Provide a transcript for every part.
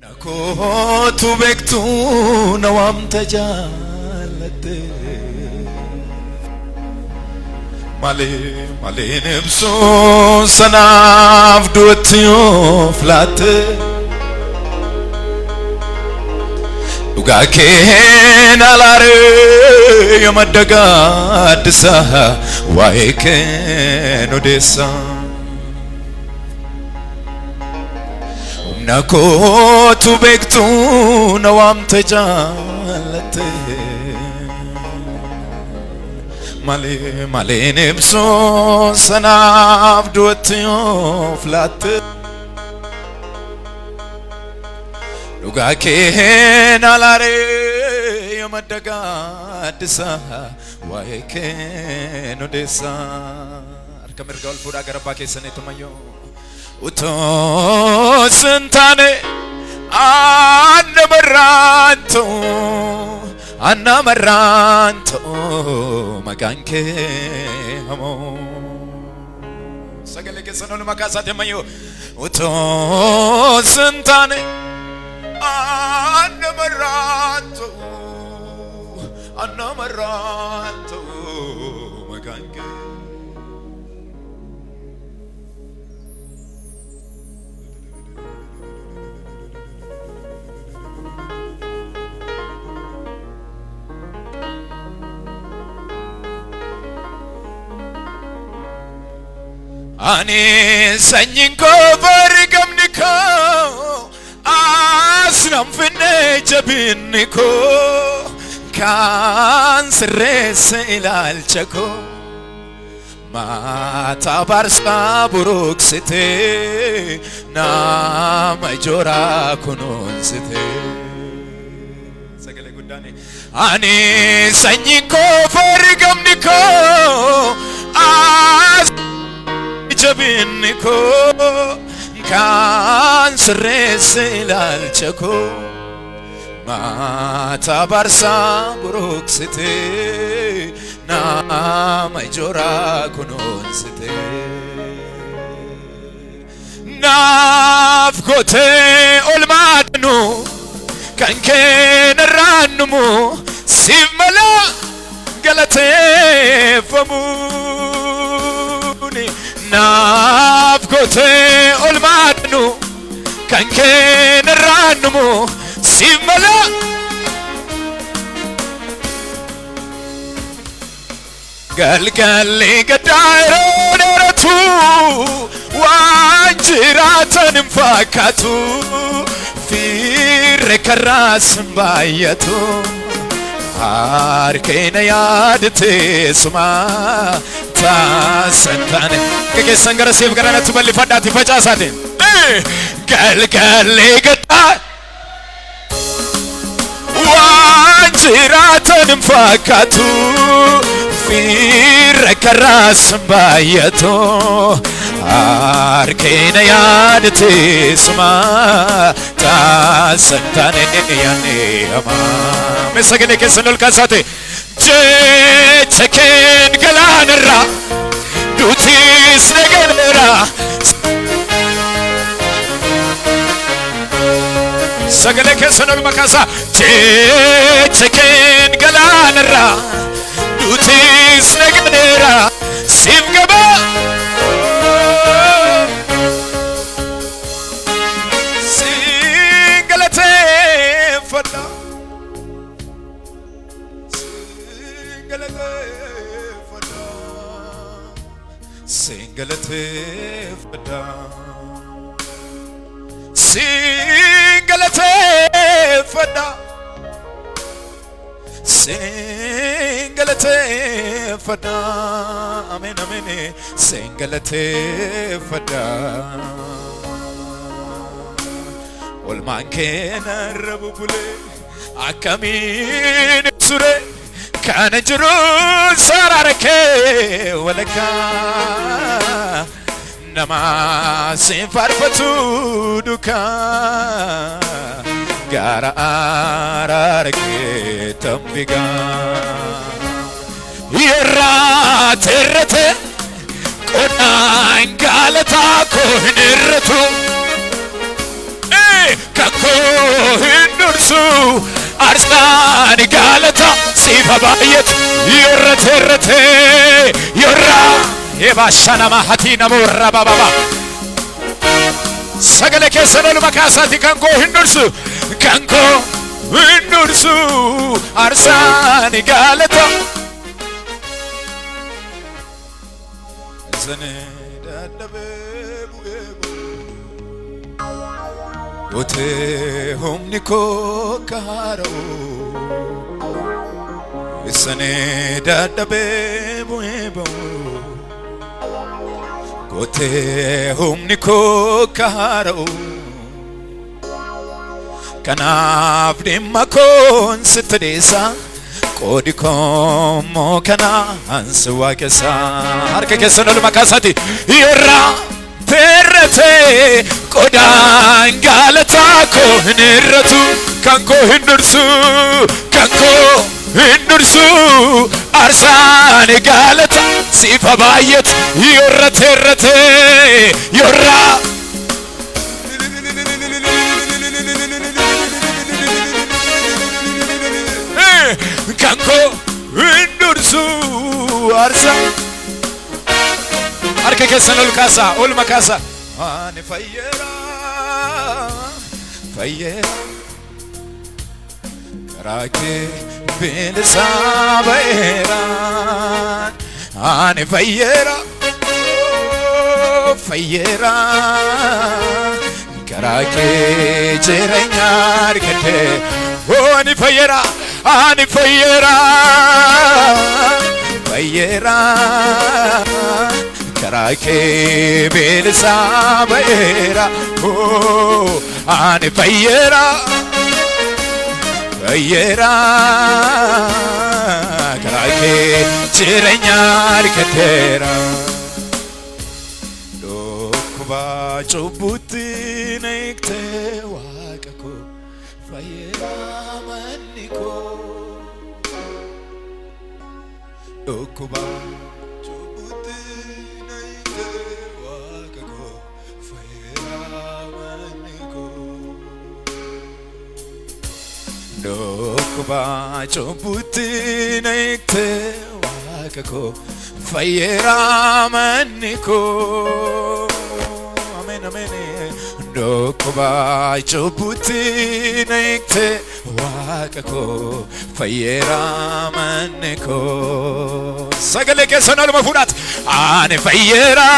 Nakotu bektu nawam tajalate male nebso sanaf duatyo flate duga ken alare yamadaga adsa waeken odessa Nakotu bektu nawam tajalate male nebso sanaf duatyo flate duga ken alare yamadaga adsa waeken odessa arkamergal fura garba kesane tumayo Uto sentane anamaranto maganke hamo sagale ke sanol makasa temayo uto sentane anamaranto maganke Ani sanyinko bargamniko asnam finne jabiniko kan sirese ilalchako mata barsa buruksite na majora kunonsite sagale gudane ani sanyinko bargamniko jabiniko kan sirese ilalchako mata barsa buruksite na majora kunonsite nafkote olmadnu kanke naranumu simala galate famuni nafkote olmadnu kanke naranumu simala galgali gadairo neratu wanjiratan fakatu fir karas bayatu arkena yadte suma ta santane ke sangara sev garana tubali fadati fachasate galgali gadairo wanjiratan fakatu fir karas bayato arkena yadte sma ta santane yani ama mesagene ke sanol kasate je cheken galanra dutis negenera sagale ke sanol makasa je cheken galanra dutis negenera simgaba singalate fada singalate fada singalate fada singalate fada amen amen singalate fada olman kena rabule akamin sure kana juru sararake walaka nama sinfarfatu duka gara ararake tambiga yera terete konang galata koniratu kako nursu arsaan galata sifa baayet yorrete yorra ebashana mahatina morra baba sagale keessan ol makaasati kanko nursu arsaan galata zane daddabe ote humni ko karo zane daddabe buebo ote humni ko karo kanaaf dhimma koon sitti dhiisa qoodi koommoo kanaan si waaqessa harka keessan ol makaasati yorraa terrete qodaan gaalataa koo hin irratu kan koo hin dursu arsaan gaalata sifa baay'et yorra terrete yorraa kanko indursu arsa harka keessan ol kaasa ol makaasa ani fayyera karake bilisa bayera ani fayyera karake jirenya arkate ani fayyera karake bilisa bayera ani fayyera karake jirenya arkatera dokuba chubuti nekte wakako fayyera maniko dokuba chubuti nekte wakako fayyera maniko dokuba chubuti nekte wakako fayyera maniko amen dokuba chubuti nekte wakako fayyera maniko sagale keessan ol mafuudhaat ani fayyera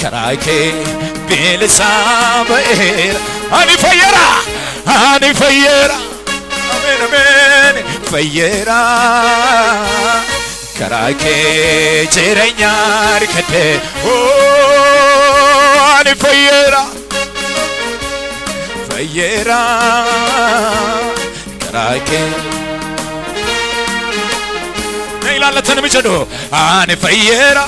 karake bilisa bayera ani fayyera amen fayyera karake jirenya arkate ani fayyera karake nailalatan michado ani fayyera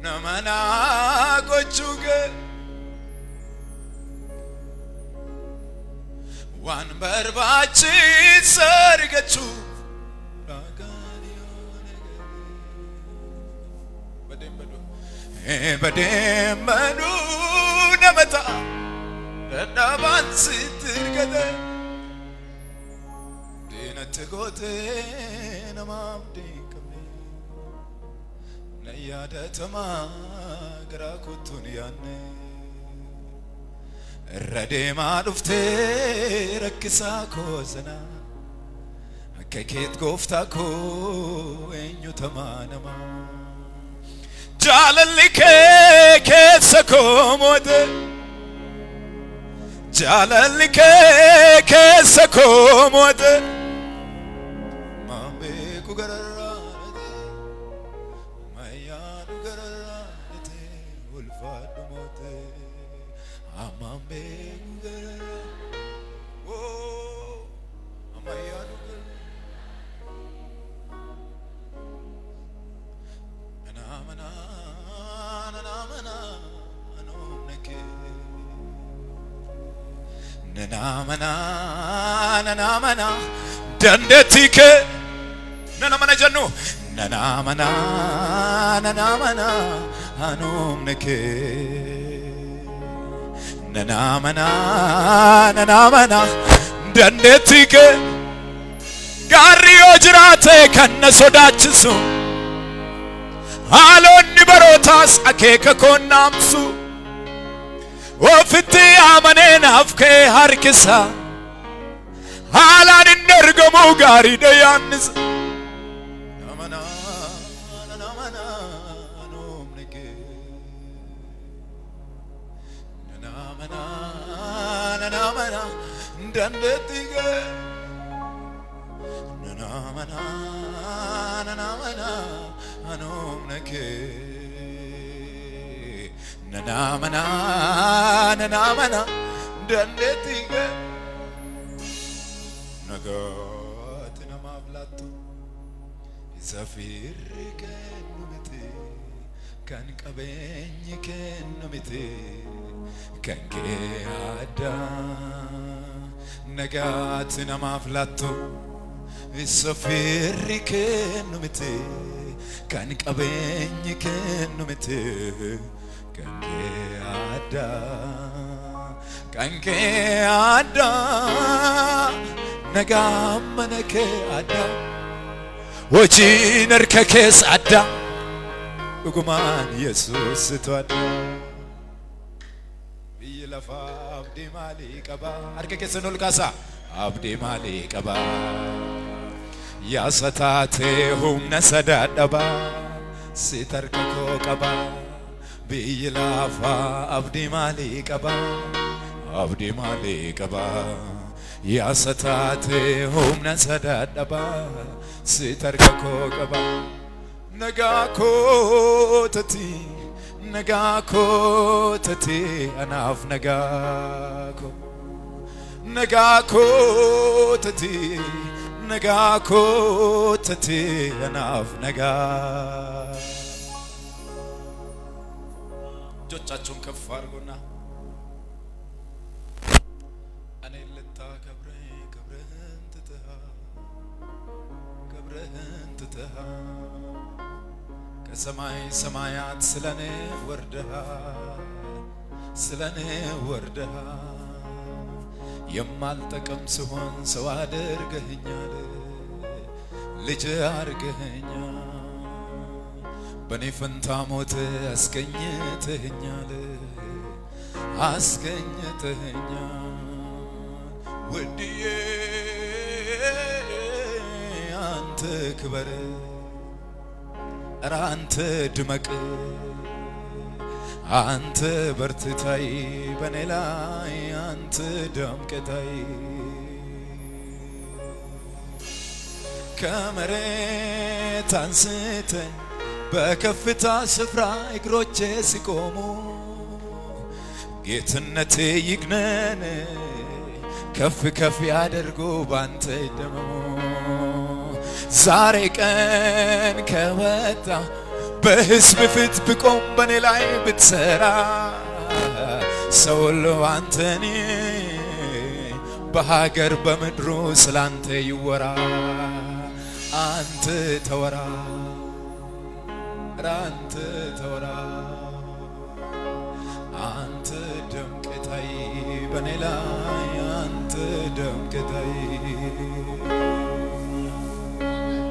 namana gochuge wan barbachi sargachu badembadu namata dadaban sitirgade dinatgote namamdi ያደተማ ግራኩቱን ያነ ረዴማ ዱፍቴ ረክሳ ኮዘና ከኬት ጎፍታኮ እኙ ተማነማ ጃለልከ ከሰኮ ሞደ ጃለልከ ከሰኮ ሞደ ማሜ ኩገራ አማሜጉገራ ኦ አማያኑገራ ናመና ናመና ኖነከ ናመና ናመና ደንደቲከ ናመና ጀኑ ናመና ናመና አኖምነከ ናመና ናመና ደንደቲከ ጋሪዮ ጅራቴ ከነሶዳችሱ አሎኒ በሮታስ አኬከ ኮናምሱ ወፍቲ አመኔን አፍኬ ሀርክሳ ሃላን እንደርገሙ ጋሪ ደያንስ ናመና ናመና ኖምነከ ናመና ናመና ደንደቲከ ናመና ናመና አኖምነከ ናመና ናመና ደንደቲከ ነጋት ነማብላቱ ዘፊር ከኑምቴ ከንቀበኝ ከኑምቴ ከንጌ አዳ ነጋት ነማብላቱ ዘፊር ከኑምቴ ከንቀበኝ ከኑምቴ ከንጌ አዳ ነጋመነከ አዳ ወጂን እርከከስ አዳ ዱጉማን ኢየሱስ ተዋዳ ቢለፋ አብዲ ማሊ ቀባ አርከከስ ኑልካሳ አብዲ ማሊ ቀባ ያሰታቴ ሁምነ ሰዳደባ ሲተርከኮ ቀባ ቢለፋ አብዲ ማሊ ቀባ አብዲ ማሊ ቀባ ያሰታቴ ሁምነ ሰዳደባ ሲተርከኮ ቀባ ነጋኮ ተቲ አናፍ ነጋኮ ተቲ አናፍ ነጋ እጆቻችሁን ከፍ አድርጉና እኔ ልታከብረኝ ክብርህን ትተሃል ከሰማይ ሰማያት ስለኔ ወርደሃል የማልጠቅም ስሆን ሰው አድርገኸኛል ልጅ አድርገኸኛል በኔ ፈንታ ሞት አስገኝተኸኛል ውድዬ አንተ ክበር አንተ ድመቅ አንተ በርትታይ በኔ ላይ አንተ ደምቅታይ ከመሬት አንስተኝ በከፍታ ስፍራ እግሮቼ ሲቆሙ ጌትነቴ ይግነን ከፍ ከፍ ያደርጉ ባንተ ደሞ ዛሬ ቀን ከወጣ በሕዝብ ፊት ብቆም በኔ ላይ ብትሰራ ሰው ሁሉ አንተን በሀገር በምድሩ ስላንተ ይወራ አንተ ተወራ አንተ ተወራ አንተ ደምቅታይ በኔ ላይ አንተ ደምቅታይ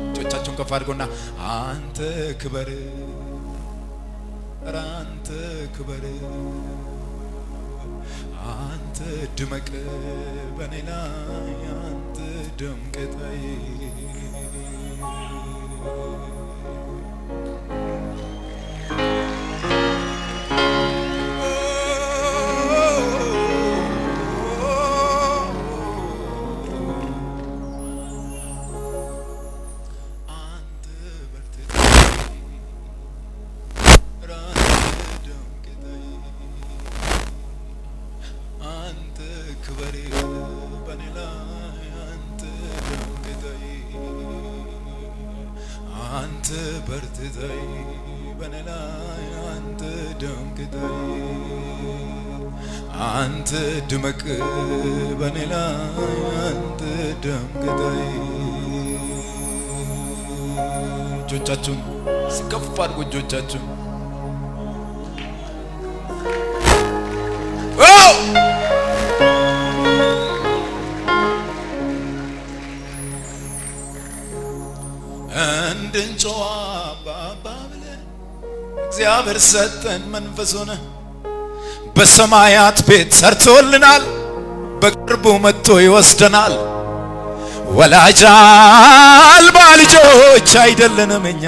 እጆቻችሁን ከፍ አድርጉና አንተ ክበር አንተ ክበር አንተ ድመቅ በኔ ላይ አንተ ደምቅታይ በርትተይ በነላይ አንተ ደምቅተይ አንተ ድመቅ በነላይ አንተ ደምቅተይ እጆቻችሁን ከፍ አድርጉ እጆቻችሁን እንድንጮህ አባባ ብለን እግዚአብሔር ሰጠን መንፈሱን በሰማያት ቤት ሰርቶልናል በቅርቡ መጥቶ ይወስደናል ወላጅ አልባ ልጆች አይደለንም እኛ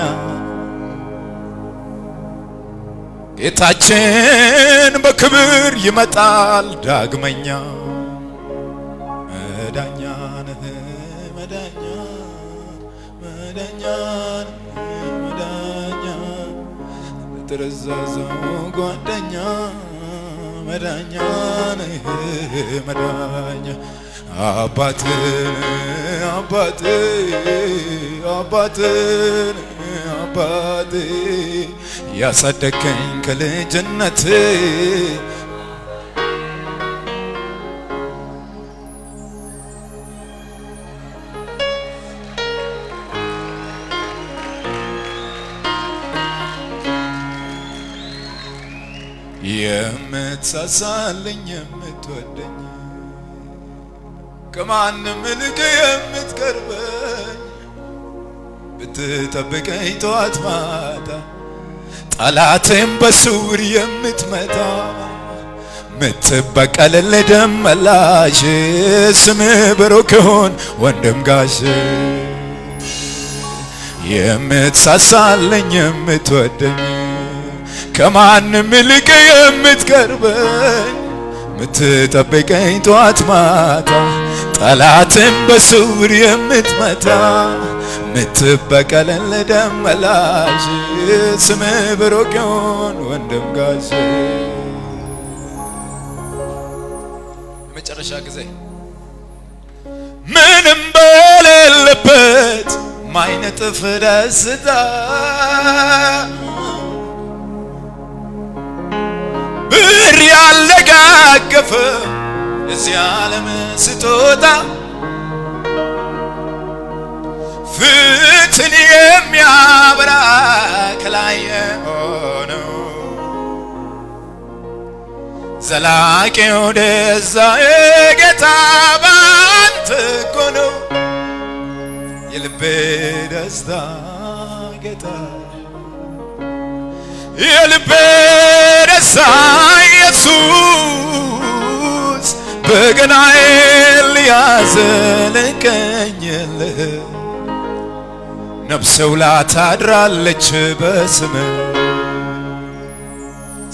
ጌታችን በክብር ይመጣል ዳግመኛ መዳኛ ነህ መዳኛ መዳኛ መዳኛ ተረዛዛው ጓደኛ መዳኛ ነህ መዳኛ አባት አባት አባት አባት ያሳደከኝ ከልጅነት የምትሳሳልኝ የምትወደኝ ከማንም ልክ የምትቀርበኝ ብትጠብቀኝ ጠዋት ማታ ጠላቴን በስውር የምትመታ ምትበቀልልኝ ደም መላሽ ስምህ ብሩክ ይሁን ወንድም ጋሽ የምትሳሳልኝ የምትወደኝ ከማንም ልክ የምትቀርበኝ ምትጠብቀኝ ጠዋት ማታ ጠላትን በስውር የምትመታ ምትበቀልልኝ ደም መላሽ ስምህ ብሩክ ይሁን ወንድም ጋሽ የመጨረሻ ጊዜ ምንም በሌለበት ማይነጥፍ ደስታ ብር ያለጋገፈ እዚህ ዓለም ስጦታ ፍትን የሚያበራ ከላይ ሆነው ዘላቂው ደስታዬ ጌታ ባንተ እኮ ነው የልቤ ደስታ ጌታ የልቤ ደስታ ኢየሱስ በገናዬን ሊያዘልቀኝልህ ነፍሴ ውላ ታድራለች በስምህ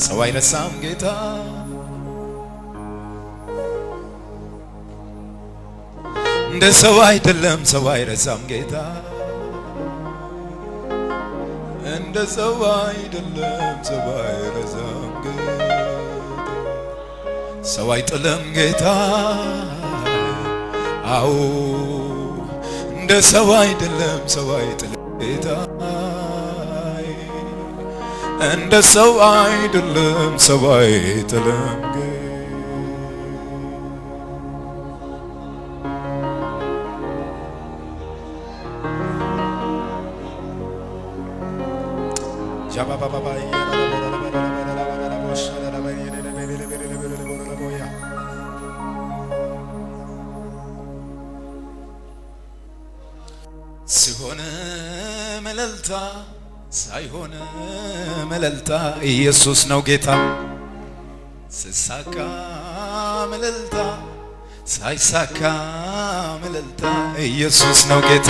ሰው አይረሳም ጌታ እንደ ሰው አይደለም ሰው አይረሳም ጌታ እንደ ሰው አይደለም ሰው አይረሳም ጌታ ሰው አይጥልም ጌታ አዎ እንደ ሰው አይደለም ሰው አይጥልም ጌታ እንደ ሰው አይደለም ሰው አይጥልም ሲሆን መለልታ ሳይሆን መለልታ ኢየሱስ ነው ጌታ ሲሳካ መለልታ ሳይሳካ መለልታ ኢየሱስ ነው ጌታ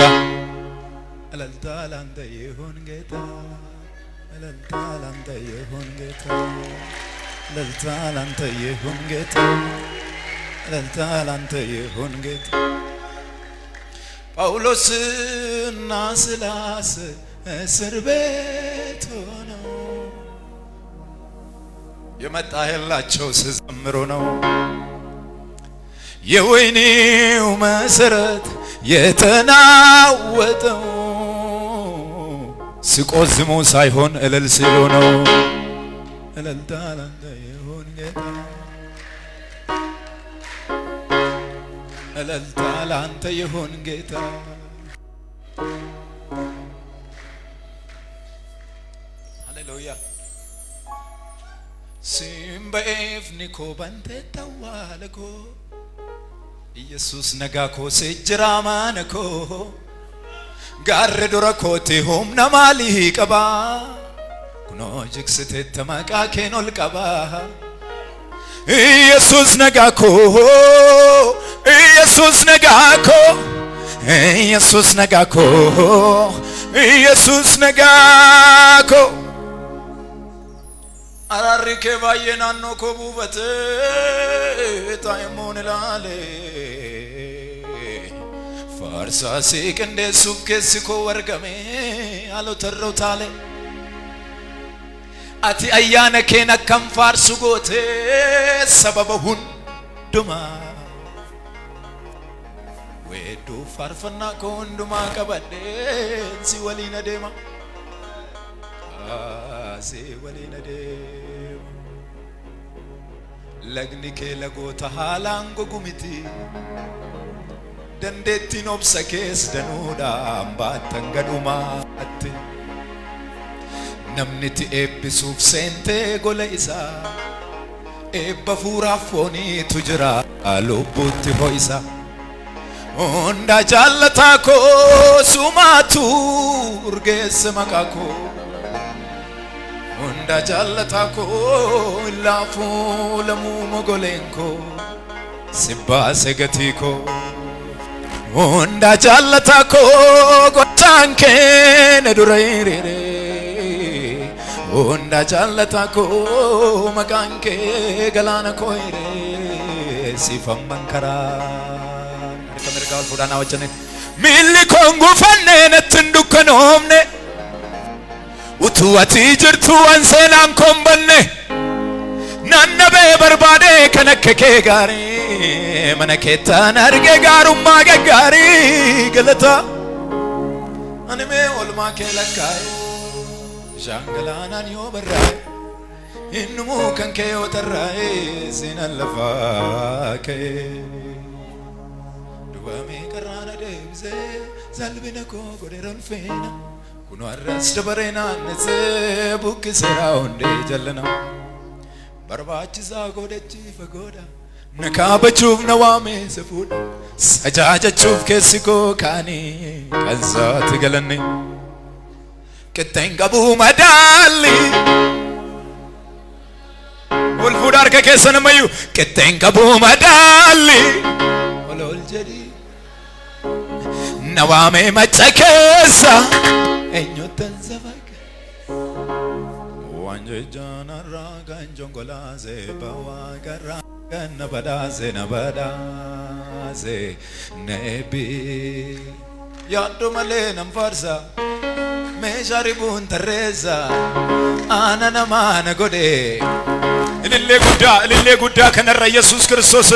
መለልታ ላንተ ይሁን ጌታ መለልታ ላንተ ይሁን ጌታ መለልታ ላንተ ይሁን ጌታ መለልታ ላንተ ይሁን ጌታ ጳውሎስና ሲላስ እስር ቤት ሆነው የመጣላቸው ሲዘምሩ ነው የወይኒው መሰረት የተናወጠው ሲቆዝሙ ሳይሆን እልል ሲሉ ነው። እልልታ ላንተ ይሁን ጌታ እልልታ ላንተ ይሁን ጌታ ሃሌሉያ ሲምበኤፍኒኮ ባንተ ተዋለኮ ኢየሱስ ነጋኮ ሲጅራማነኮ ጋር ዱረኮቲ ሁምና ማሊ ቀባ ኩኖ ጅክስቴ ተማቃኬን ኦልቀባ ኢየሱስ ነጋኮ ኢየሱስ ነጋኮ ኢየሱስ ነጋኮ ኢየሱስ ነጋኮ አራሪኬ ባየናኖ ኮቡበቴ ታይሞን ላሌ ፋርሳሲ ቅንዴሱፍ ኬሲኮ ወርገሜ አሎ ተሮታሌ አቲ አያነ ኬን አከም ፋርሱ ጎቴ ሰበበ ሁንዱማ ወዱ ፋርፈና ኮንዱማ ቀበዴ ሲ ወሊነ ዴማ ሲ ወሊነ ዴማ ለግኒኬ ለጎታ ሃላንጎ ጉሚቲ dandeettiin obsa keessa danuudhaan baattan gadhumaatti namni itti eebbisuuf seentee gola isaa eebba fuuraaf fooniitu jira lubbuutti ho'isa hunda jaallataa koo sumaatu urgeesse maqaa koo hunda jaallataa koo laafuu lamuu mogoleen koo sibbaase gatii koo hunda jaallataa koo gochaan kee dureerere hunda jaallataa koo maqaan kee galaana kooyre sifamman karaa harka mirgaa ol fuudhaa wajjin miilli koon gufannee natti hin dukkanoomne utuu ati jirtu waan seenaan koon banne nannabee barbaade kan akka kee gaarii mana keetaan arge gaarummaa gaggaarii galata ani mee olmaa kee lakkaaye shaangalaanaan yoo barraaye innumuu kan kee yoo tarraaye seenaan lafaa kee dubamee qarraana deebisee salphina koo godhe rolfeena kunoo arras dabaree naannessee buqqiseeraa hundee jallana barbaachisaa godhachiifa godha nakaabachuuf na waamee safuudha sajaajachuuf keessi koo kaanii kansaatti galanne qixxeen qabuu madaalli ol fuudha harka keessa namayyuu qixxeen qabuu madaalli ol jedhii na waamee macha keessa eenyuutan safaqa wanjejana raga njongolaze bawagara nabadaze nabadaze nebi yaddo male namfarsa mesharibun teresa anana mana gode ilille gudda kanarra ኢየሱስ ክርስቶስ